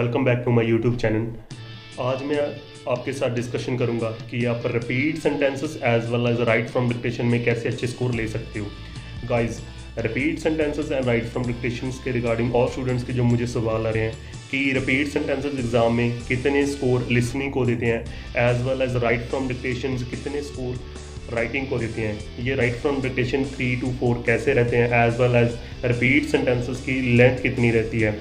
Welcome back to my YouTube channel. आज मैं आपके साथ डिस्कशन करूंगा कि आप repeat sentences as well as write from dictation में कैसे अच्छे स्कोर ले सकते हो। Guys, repeat sentences and write from dictation के रिगार्डिंग और स्टूडेंट्स के जो मुझे सवाल आ रहे हैं कि रिपीट सेंटेंसेस एग्जाम में कितने स्कोर लिसनिंग को देते हैं, as well as write from dictation कितने स्कोर राइटिंग को देते हैं। ये राइट फ्रॉम डिक्टेशन 3 to 4 कैसे रहते हैं, as well as repeat sentences की लेंथ कितनी रहती है।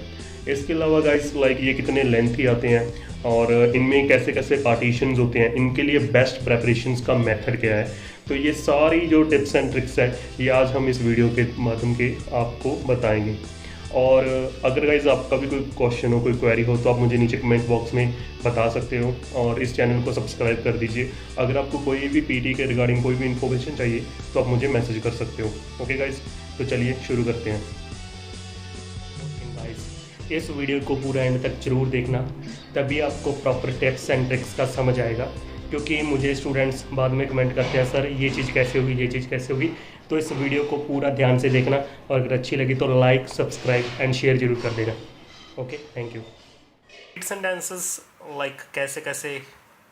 इसके अलावा गाइस ये कितने लेंथी आते हैं और इनमें कैसे कैसे पार्टीशंस होते हैं, इनके लिए बेस्ट प्रेपरेशंस का मेथड क्या है। तो ये सारी जो टिप्स एंड ट्रिक्स है ये आज हम इस वीडियो के माध्यम के आपको बताएंगे। और अगर गाइज आपका भी कोई क्वेश्चन हो, कोई क्वेरी हो, तो आप मुझे नीचे कमेंट बॉक्स में बता सकते हो और इस चैनल को सब्सक्राइब कर दीजिए। अगर आपको कोई भी पीटी के रिगार्डिंग कोई भी इन्फॉर्मेशन चाहिए तो आप मुझे मैसेज कर सकते हो। ओके गाइज, तो चलिए शुरू करते हैं। इस वीडियो को पूरा एंड तक जरूर देखना, तभी आपको प्रॉपर टिप्स एंड ट्रिक्स का समझ आएगा। क्योंकि मुझे स्टूडेंट्स बाद में कमेंट करते हैं, सर ये चीज़ कैसे होगी, ये चीज़ कैसे होगी। तो इस वीडियो को पूरा ध्यान से देखना और अगर अच्छी लगी तो लाइक, सब्सक्राइब एंड शेयर जरूर कर देना। Okay, thank you. सेंटेंसेस कैसे कैसे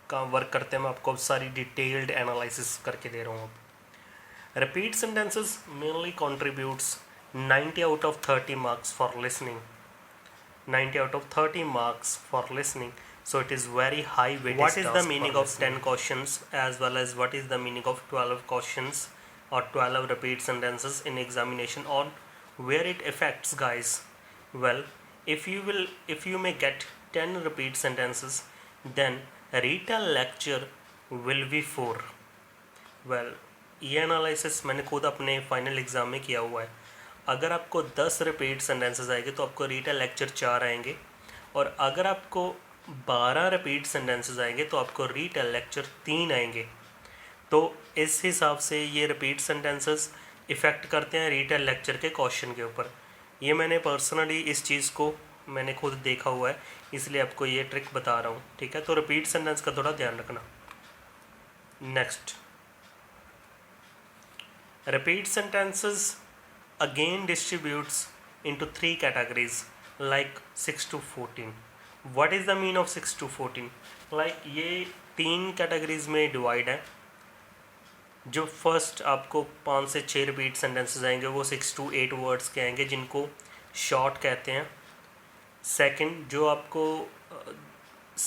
का वर्क करते हैं मैं आपको सारी डिटेल्ड एनालिसिस करके दे रहा हूँ। Repeat sentences mainly contributes 90 out of 30 marks for listening. 90 out of 30 marks for listening, so it is very high weightage. What is the meaning of 10 questions as well as what is the meaning of 12 questions or 12 repeat sentences in examination, on where it affects, guys? Well, if you may get 10 repeat sentences, then written lecture will be 4. Well, ये analysis मैंने खुद अपने final exam में किया हुआ है। अगर आपको 10 रिपीट सेंटेंसेस आएंगे तो आपको रिटन लेक्चर 4 आएंगे, और अगर आपको 12 रिपीट सेंटेंसेस आएंगे तो आपको रिटन लेक्चर 3 आएंगे। तो इस हिसाब से ये रिपीट सेंटेंसेस इफ़ेक्ट करते हैं रिटन लेक्चर के क्वेश्चन के ऊपर। ये मैंने पर्सनली इस चीज़ को मैंने खुद देखा हुआ है, इसलिए आपको ये ट्रिक बता रहा हूँ, ठीक है। तो रिपीट सेंटेंस का थोड़ा ध्यान रखना। Next, repeat sentences again distributes into 3 categories like 6 to 14. What is the mean of 6 to 14? ये 3 कैटेगरीज में डिवाइड है। जो फर्स्ट आपको 5 से 6 रिपीट सेंटेंसेस आएंगे वो 6 to 8 वर्ड्स के आएंगे जिनको शॉर्ट कहते हैं। सेकंड जो आपको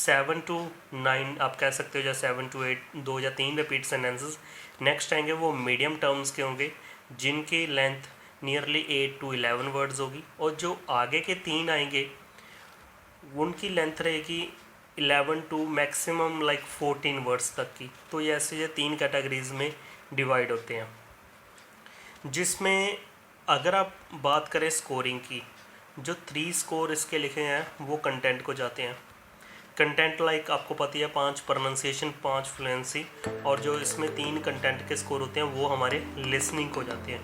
7 to 9 आप कह सकते हो, या 7 to 8 2 या 3 रिपीट सेंटेंसेस नेक्स्ट आएंगे, वो मीडियम टर्म्स के होंगे जिनकी लेंथ नियरली 8 to 11 वर्ड्स होगी। और जो आगे के 3 आएंगे उनकी लेंथ रहेगी 11 to मैक्सिमम 14 वर्ड्स तक की। तो ये ऐसे ये 3 कैटेगरीज में डिवाइड होते हैं, जिसमें अगर आप बात करें स्कोरिंग की, जो 3 स्कोर इसके लिखे हैं वो कंटेंट को जाते हैं। कंटेंट आपको पता है 5 प्रोनाउंसिएशन, 5 फ्लुएंसी, और जो इसमें 3 कंटेंट के स्कोर होते हैं वो हमारे लिसनिंग को जाते हैं।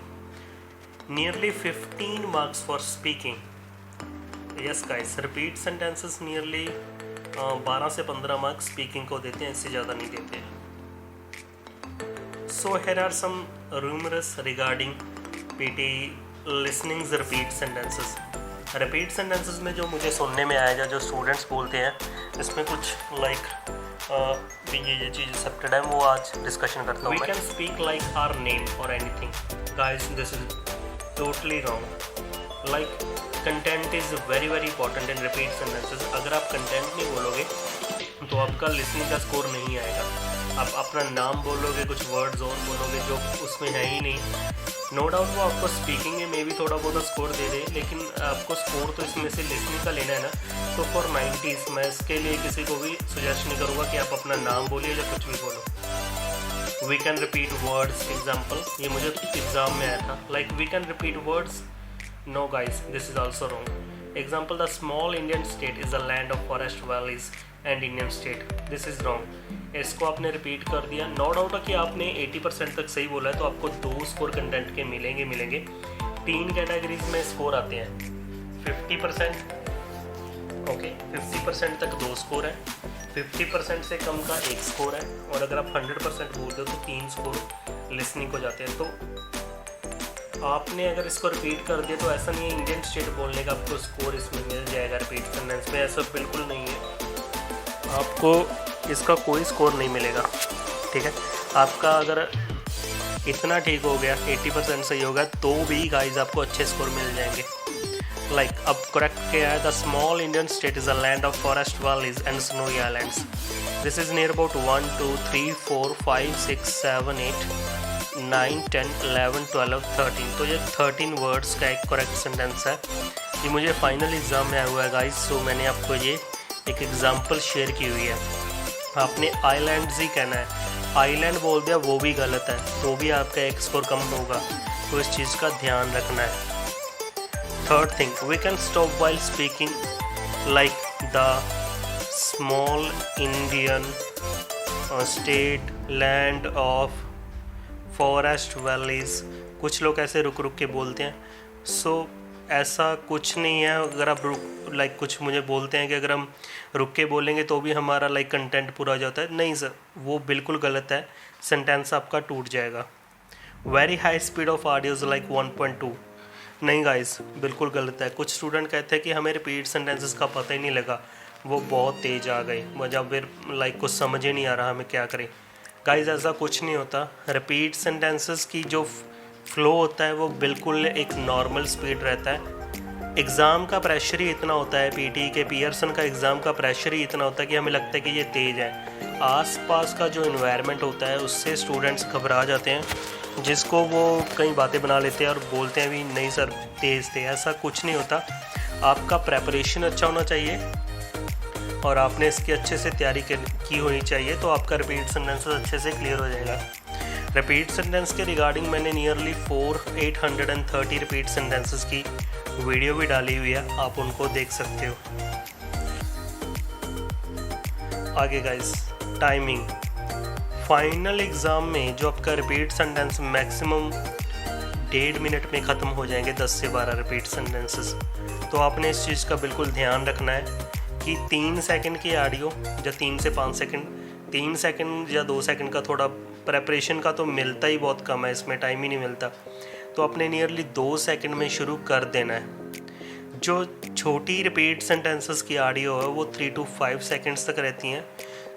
Nearly 15 marks for speaking. Yes guys, repeat sentences nearly 12 से 15 मार्क्स स्पीकिंग को देते हैं, इससे ज़्यादा नहीं देते। So here are some rumours regarding PT listenings repeat sentences. Repeat sentences में जो मुझे सुनने में आएगा, जो स्टूडेंट्स बोलते हैं, इसमें कुछ ये चीज़ एक्सेप्टेड है, वो आज डिस्कशन करता हूँ। We can speak like our name और anything. Guys, this is totally wrong. Content is very very important in repeat sentences. अगर आप कंटेंट नहीं बोलोगे तो आपका लिसनिंग का स्कोर नहीं आएगा। आप अपना नाम बोलोगे, कुछ वर्ड्स और बोलोगे जो उसमें है ही नहीं। नो डाउट वो आपको स्पीकिंग में भी थोड़ा बहुत स्कोर दे दे, लेकिन आपको स्कोर तो इसमें से लिसनिंग का लेना है ना। तो फॉर 90s मैं इसके लिए किसी को भी सजेस्ट नहीं करूँगा कि आप अपना नाम बोलिए या कुछ भी बोलो। We can repeat words, example, ये मुझे एग्जाम में आया था, we can repeat words. No guys, this is also wrong. Example, the small Indian state is the land of forest valleys and Indian state. This is wrong. इसको आपने repeat कर दिया। No doubt है कि आपने 80% तक सही बोला है, तो आपको 2 स्कोर कंटेंट के मिलेंगे। 3 कैटेगरीज में स्कोर आते हैं। 50%, ओके, 50% तक 2 स्कोर है, 50% से कम का 1 स्कोर है, और अगर आप 100% बोल दो तो 3 स्कोर लिसनिंग को जाते हैं। तो आपने अगर इसको रिपीट कर दिया तो ऐसा नहीं है इंडियन स्टेट बोलने का आपको स्कोर इसमें मिल जाएगा रिपीट सेंटेंस में, ऐसा बिल्कुल नहीं है। आपको इसका कोई स्कोर नहीं मिलेगा, ठीक है। आपका अगर इतना ठीक हो गया, 80% सही होगा, तो भी गाइज आपको अच्छे स्कोर मिल जाएंगे। लाइक अब करेक्ट क्या है, the small Indian state is a land of forest valleys and snowy islands. This is near about 1 2 3 4 5 6 7 8 9 10 11 12 13। तो ये 13 वर्ड्स का एक करेक्ट सेंटेंस है। ये मुझे फाइनल एग्ज़ाम में आया हुआ है गाइज, सो मैंने आपको ये एक एग्जांपल शेयर की हुई है। आपने आइलैंड्स ही कहना है, आइलैंड बोल दिया वो भी गलत है, तो भी आपका एक स्कोर कम होगा, तो इस चीज़ का ध्यान रखना है। Third thing, we can stop while speaking like the small Indian state land of forest valleys. कुछ लोग ऐसे रुक रुक के बोलते हैं, सो ऐसा कुछ नहीं है। अगर आप कुछ मुझे बोलते हैं कि अगर हम रुक के बोलेंगे तो भी हमारा कंटेंट पूरा हो जाता है, नहीं सर, वो बिल्कुल गलत है, सेंटेंस आपका टूट जाएगा। Very high speed of audios like 1.2, नहीं गाइस, बिल्कुल गलत है। कुछ स्टूडेंट कहते हैं कि हमें रिपीट सेंटेंसेस का पता ही नहीं लगा, वो बहुत तेज़ आ गए, जब फिर कुछ समझ ही नहीं आ रहा हमें क्या करें। गाइस ऐसा कुछ नहीं होता, रिपीट सेंटेंसेस की जो फ्लो होता है वो बिल्कुल एक नॉर्मल स्पीड रहता है। एग्ज़ाम का प्रेशर ही इतना होता है, पीटी के पियर्सन का एग्ज़ाम का प्रेशर ही इतना होता है कि हमें लगता है कि ये तेज़ है। आसपास का जो इन्वायरमेंट होता है उससे स्टूडेंट्स घबरा जाते हैं, जिसको वो कई बातें बना लेते हैं और बोलते हैं भी नहीं सर तेज़ थे। ऐसा कुछ नहीं होता, आपका प्रेपरेशन अच्छा होना चाहिए और आपने इसकी अच्छे से तैयारी की होनी चाहिए, तो आपका रिपीट सेंटेंसेस अच्छे से क्लियर हो जाएगा। रिपीट सेंटेंस के रिगार्डिंग मैंने नियरली 830 रिपीट सेंटेंसेस की वीडियो भी डाली हुई है, आप उनको देख सकते हो। आगे गाइस, टाइमिंग। फाइनल एग्ज़ाम में जो आपका रिपीट सेंटेंस मैक्सिमम 1.5 मिनट में ख़त्म हो जाएंगे, 10 से 12 रिपीट सेंटेंसेस। तो आपने इस चीज़ का बिल्कुल ध्यान रखना है कि 3 सेकंड की ऑडियो या 3 से 5 सेकंड, 3 सेकंड या 2 सेकंड का थोड़ा प्रेपरेशन का तो मिलता ही बहुत कम है, इसमें टाइम ही नहीं मिलता, तो अपने नियरली 2 सेकंड में शुरू कर देना है। जो छोटी रिपीट सेंटेंसेस की ऑडियो है वो 3 to 5 सेकंड्स तक रहती हैं,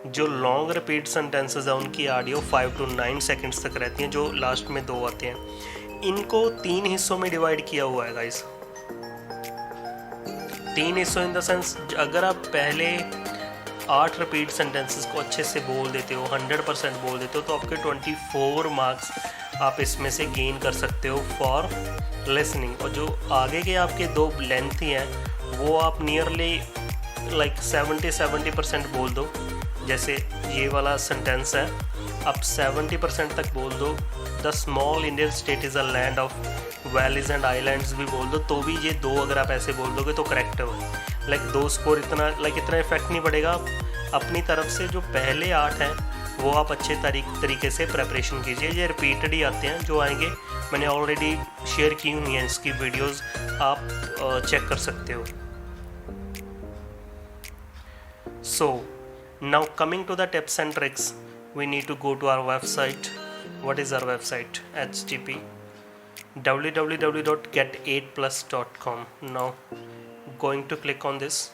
जो लॉन्ग रिपीट सेंटेंसेस है उनकी ऑडियो 5 to 9 सेकंड्स तक रहती हैं, जो लास्ट में 2 आते हैं। इनको 3 हिस्सों में डिवाइड किया हुआ है गाइस। 3 हिस्सों इन द सेंस, अगर आप पहले 8 रिपीट सेंटेंसेस को अच्छे से बोल देते हो, 100% बोल देते हो, तो आपके 24 मार्क्स आप इसमें से गेन कर सकते हो फॉर लिसनिंग। और जो आगे के आपके 2 लेंथ ही हैं वो आप नियरली 70% बोल दो। जैसे ये वाला सेंटेंस है, आप 70% तक बोल दो। The small Indian state is a land of valleys and islands भी बोल दो, तो भी ये 2 अगर आप ऐसे बोल दोगे तो करेक्ट हो। 2 स्कोर इतना इफेक्ट नहीं पड़ेगा। अपनी तरफ से जो पहले 8 हैं वो आप अच्छे तरीके से प्रेपरेशन कीजिए। ये रिपीटेड ही आते हैं, जो आएंगे मैंने ऑलरेडी शेयर की हुई हैं इसकी वीडियोस, आप चेक कर सकते हो। So now coming to the tips and tricks, we need to go to our website. What is our website? http www.get8plus.com. Now going to click on this.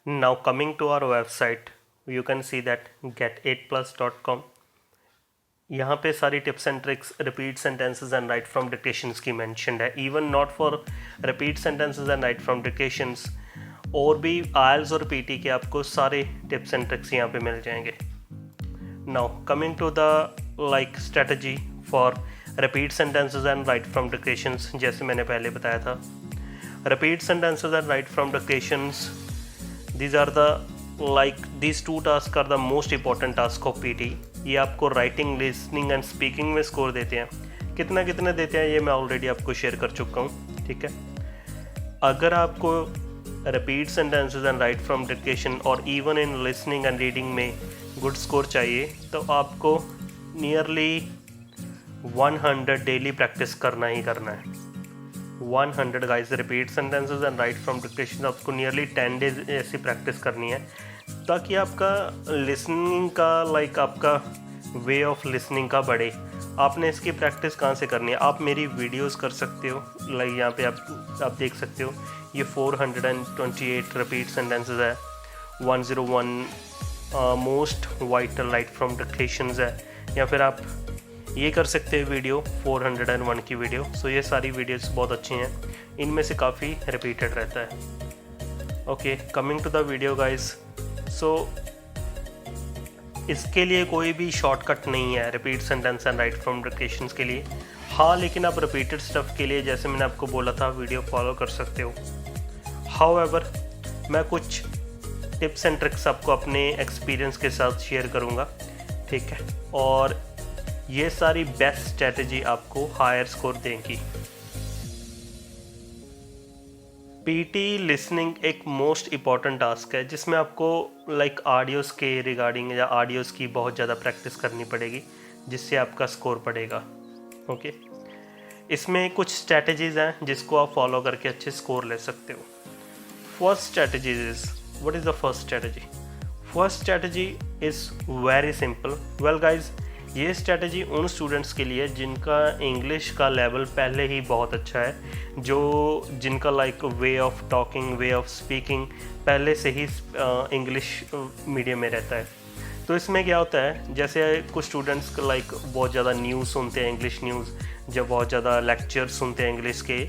Now coming to our website, you can see that get8plus.com. यहाँ पे सारी tips and tricks, repeat sentences and write from dictations की mentioned है। Even not for repeat sentences and write from dictations, और भी IELTS और PT के आपको सारे टिप्स एंड ट्रिक्स यहाँ पे मिल जाएंगे। Now coming to the strategy for repeat sentences and write from dictations, जैसे मैंने पहले बताया था, repeat sentences and write from dictations, these are the these 2 tasks are the most important task of PT। ये आपको राइटिंग, लिसनिंग एंड स्पीकिंग में score देते हैं। कितना देते हैं ये मैं ऑलरेडी आपको शेयर कर चुका हूँ, ठीक है। अगर आपको repeat sentences and write from dictation और even in listening and reading में गुड स्कोर चाहिए, तो आपको नियरली 100 डेली प्रैक्टिस करना ही करना है। 100 guys, repeat sentences and write from dictation आपको नियरली 10 डेज ऐसी प्रैक्टिस करनी है, ताकि आपका लिसनिंग का आपका वे ऑफ लिसनिंग का बढ़े। आपने इसकी प्रैक्टिस कहाँ से करनी है, आप मेरी वीडियोस कर सकते हो। लाइक यहाँ पे आप देख सकते हो ये 428 रिपीट सेंटेंसेस है, 101 most vital light from dictations है, या फिर आप ये कर सकते हैं वीडियो 401 की वीडियो। सो ये सारी वीडियोस बहुत अच्छी हैं, इनमें से काफ़ी रिपीटेड रहता है। Okay, coming to the video guys. So इसके लिए कोई भी शॉर्टकट नहीं है repeat sentence and write from dictations के लिए। हाँ, लेकिन आप रिपीटेड स्टफ के लिए जैसे मैंने आपको बोला था वीडियो फॉलो कर सकते हो। हाउएवर मैं कुछ टिप्स एंड ट्रिक्स आपको अपने एक्सपीरियंस के साथ शेयर करूँगा, ठीक है, और ये सारी बेस्ट स्ट्रेटजी आपको हायर स्कोर देंगी। पीटी लिसनिंग एक मोस्ट इम्पॉर्टेंट टास्क है जिसमें आपको लाइक ऑडियोज़ के रिगार्डिंग या ऑडियोज़ की बहुत ज़्यादा प्रैक्टिस करनी पड़ेगी, जिससे आपका स्कोर बढ़ेगा। ओके, इसमें कुछ स्ट्रैटेजीज़ हैं जिसको आप फॉलो करके अच्छे स्कोर ले सकते हो। First strategies is, what is the first strategy? First strategy is very simple. Well guys, ये स्ट्रैटेजी उन स्टूडेंट्स के लिए जिनका इंग्लिश का लेवल पहले ही बहुत अच्छा है, जिनका like way of talking, way of speaking पहले से ही इंग्लिश मीडियम में रहता है। तो इसमें क्या होता है, जैसे कुछ स्टूडेंट्स लाइक बहुत ज़्यादा न्यूज़ सुनते हैं, इंग्लिश न्यूज़, जब बहुत ज़्यादा लेक्चर सुनते हैं इंग्लिश के,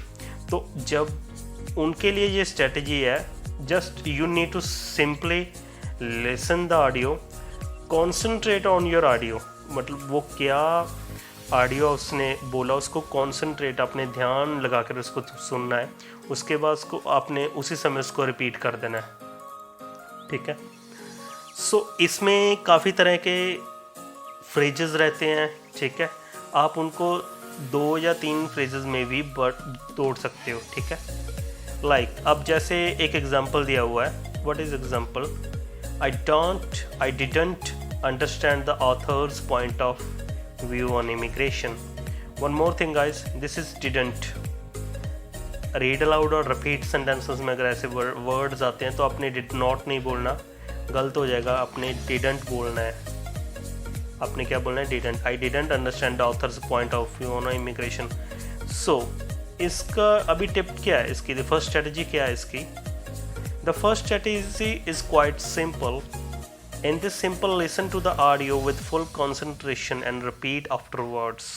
तो जब उनके लिए ये स्ट्रैटेजी है, just you need to simply listen the audio, concentrate on your audio. मतलब वो क्या ऑडियो उसने बोला उसको कॉन्सेंट्रेट, आपने ध्यान लगा कर उसको सुनना है, उसके बाद उसको आपने उसी समय उसको रिपीट कर देना है, ठीक है। सो इसमें काफ़ी तरह के फ्रेजेस रहते हैं, ठीक है, आप उनको 2 या 3 फ्रेजेस में भी तोड़ सकते हो, ठीक है। लाइक अब जैसे एक एग्जांपल दिया हुआ है, what is example? I didn't understand the author's point of view on immigration. One more thing guys, this is didn't. Read aloud और repeat sentences में अगर ऐसे words आते हैं तो आपने did not नहीं बोलना, गलत हो जाएगा, आपने didn't बोलना है। आपने क्या बोलना है? didn't. I didn't understand the author's point of view on immigration. So इसका अभी टिप क्या है इसकी? The first strategy क्या है इसकी? The first strategy is quite simple. In this simple, listen to the audio with full concentration and repeat afterwards.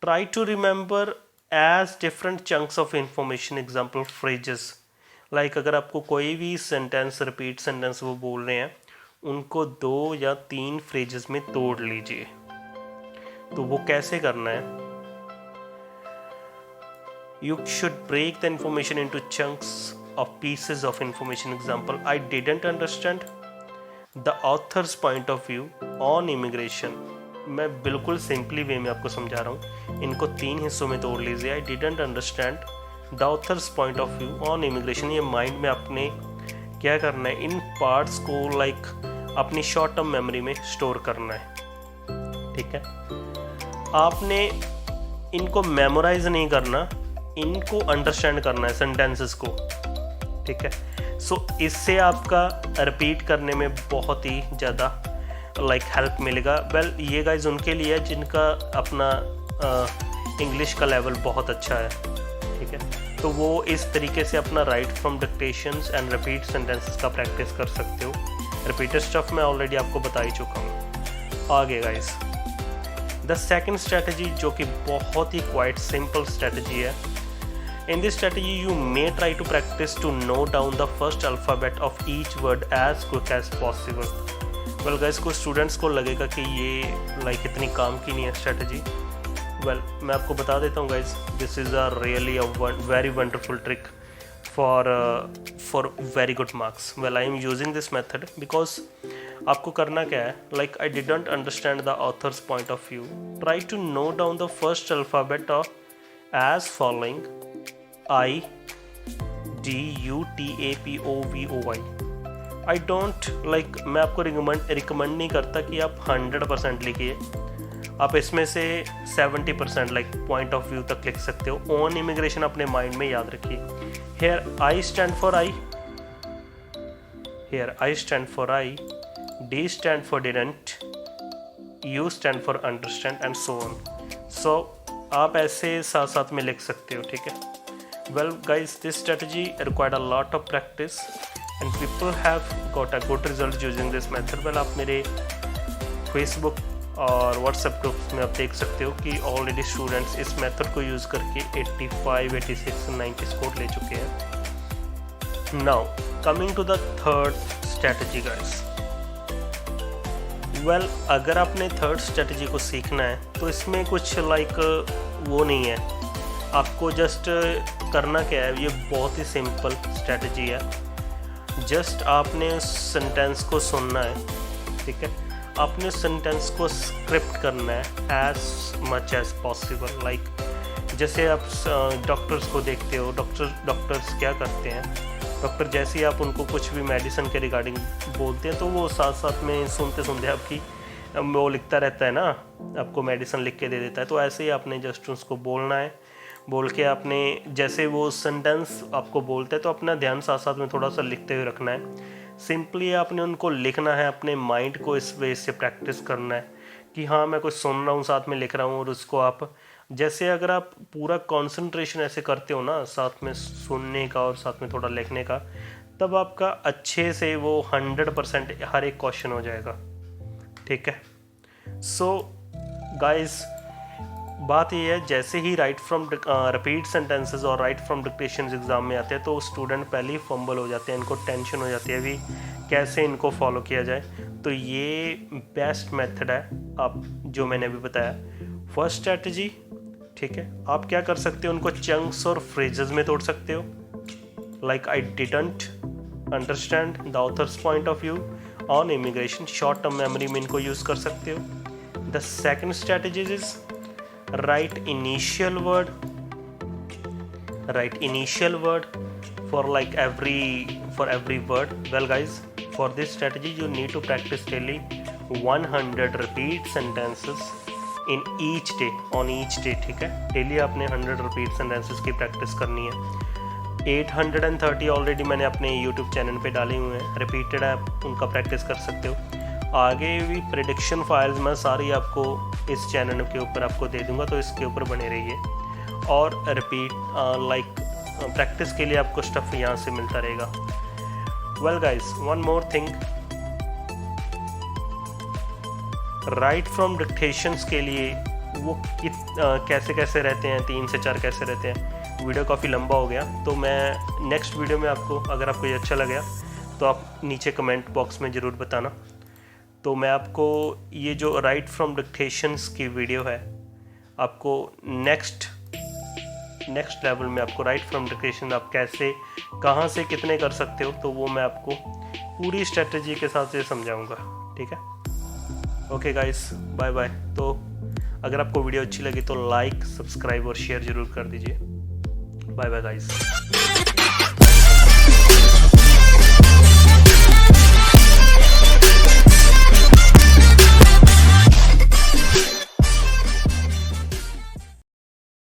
Try to remember as different chunks of information, example phrases. Like अगर आपको कोई भी sentence, repeat sentence वो बोल रहे हैं, उनको 2 या 3 phrases में तोड़ लीजिए। तो वो कैसे करना है? You should break the information into chunks of pieces of information. Example, I didn't understand the author's point of view on immigration. मैं बिल्कुल सिंपली वे में आपको समझा रहा हूँ, इनको 3 हिस्सों में तोड़ लीजिए। I didn't understand the author's point of view on immigration. ये माइंड में आपने क्या करना है, इन पार्ट्स को लाइक अपनी शॉर्ट टर्म मेमोरी में स्टोर करना है, ठीक है। आपने इनको मेमोराइज नहीं करना, इनको अंडरस्टैंड करना है सेंटेंसेस को, ठीक है। सो इससे आपका रिपीट करने में बहुत ही ज़्यादा लाइक हेल्प मिलेगा। वेल ये गाइज उनके लिए जिनका अपना इंग्लिश का लेवल बहुत अच्छा है, ठीक है, तो वो इस तरीके से अपना right from dictations and repeat sentences का प्रैक्टिस कर सकते हो। रिपीटेड स्टफ मैं ऑलरेडी आपको बता ही चुका हूँ। आगे गाइज द सेकंड स्ट्रैटेजी, जो कि बहुत ही क्वाइट सिंपल स्ट्रैटेजी है। In this strategy, you may try to practice to note down the first alphabet of each word as quick as possible. Well guys, कुछ स्टूडेंट्स को लगेगा कि ये like इतनी काम की नहीं है स्ट्रैटेजी। वेल मैं आपको बता देता हूँ guys, this is a really a very wonderful trick for very good marks. Well I am using this method because आपको करना क्या है, like I didn't understand the author's point of view, try to note down the first alphabet of as following I D U T A P O V O Y. I don't like, मैं आपको recommend नहीं करता कि आप 100% लिखिए, आप इसमें से 70% लाइक पॉइंट ऑफ व्यू तक लिख सकते हो। ऑन इमिग्रेशन अपने माइंड में याद रखिए। Here I stand for I, here I stand for I, D stand for didn't, U stand for understand and so on. So आप ऐसे साथ साथ में लिख सकते हो, ठीक है। Well guys, this strategy required a lot of practice and people have got a good result using this method. Well आप मेरे फेसबुक और व्हाट्सएप ग्रुप्स में आप देख सकते हो कि ऑलरेडी स्टूडेंट्स इस मेथड को यूज़ करके 85, 86, 90 स्कोर ले चुके हैं। Now coming to the third strategy guys. Well अगर आपने थर्ड स्ट्रेटजी को सीखना है तो इसमें कुछ वो नहीं है, आपको जस्ट करना क्या है, ये बहुत ही सिंपल स्ट्रेटजी है। जस्ट आपने सेंटेंस को सुनना है, ठीक है। आपने सेंटेंस को स्क्रिप्ट करना है as much as possible. Like जैसे आप डॉक्टर्स को देखते हो, डॉक्टर्स क्या करते हैं, डॉक्टर जैसे ही आप उनको कुछ भी मेडिसिन के रिगार्डिंग बोलते हैं तो वो साथ साथ में सुनते सुनते आपकी वो लिखता रहता है ना, आपको मेडिसिन लिख के दे देता है। तो ऐसे ही आपने जस्ट उसको बोलना है, बोल के आपने जैसे वो सेंटेंस आपको बोलते हैं तो अपना ध्यान साथ साथ में थोड़ा सा लिखते हुए रखना है। सिंपली आपने उनको लिखना है, अपने माइंड को इस वे से प्रैक्टिस करना है कि हाँ मैं कुछ सुन रहा हूँ, साथ में लिख रहा हूँ। और उसको आप जैसे अगर आप पूरा कंसंट्रेशन ऐसे करते हो ना, साथ में सुनने का और साथ में थोड़ा लिखने का, तब आपका अच्छे से वो 100% हर एक क्वेश्चन हो जाएगा, ठीक है। सो गाइस, बात ये है, जैसे ही राइट फ्रॉम रिपीट सेंटेंसेस और राइट फ्रॉम डिक्टेशन एग्जाम में आते हैं तो स्टूडेंट पहले ही फंबल हो जाते हैं, इनको टेंशन हो जाती है भी कैसे इनको फॉलो किया जाए। तो ये बेस्ट मेथड है आप जो मैंने अभी बताया, फर्स्ट स्ट्रेटजी, ठीक है। आप क्या कर सकते हो, उनको चंक्स और फ्रेजेस में तोड़ सकते हो। Like I didn't understand the author's point of view on immigration, short term memory में इनको यूज़ कर सकते हो। The second strategy is write initial word for every word. Well guys, for this strategy you need to practice daily 100 repeat sentences in each day, on each day, ठीक है। Daily आपने 100 repeat sentences की practice करनी है। 830 already मैंने अपने YouTube channel पे डाले हुए हैं, रिपीटेड है, उनका प्रैक्टिस कर सकते हो। आगे भी प्रेडिक्शन फाइल्स मैं सारी आपको इस चैनल के ऊपर आपको दे दूंगा, तो इसके ऊपर बने रहिए। और रिपीट प्रैक्टिस के लिए आपको स्टफ यहाँ से मिलता रहेगा। Well guys, one more thing, right from dictations के लिए वो कैसे कैसे रहते हैं, 3 से 4 कैसे रहते हैं। वीडियो काफ़ी लंबा हो गया, तो मैं नेक्स्ट वीडियो में आपको, अगर आपको ये अच्छा लगा तो आप नीचे कमेंट बॉक्स में ज़रूर बताना। तो मैं आपको ये जो राइट फ्रॉम डिक्टेशंस की वीडियो है, आपको नेक्स्ट लेवल में आपको राइट फ्रॉम डिक्टेशन आप कैसे, कहाँ से कितने कर सकते हो, तो वो मैं आपको पूरी स्ट्रेटजी के साथ ये समझाऊंगा, ठीक है। Okay guys, bye bye. तो अगर आपको वीडियो अच्छी लगी तो लाइक, सब्सक्राइब और शेयर ज़रूर कर दीजिए। Bye bye guys.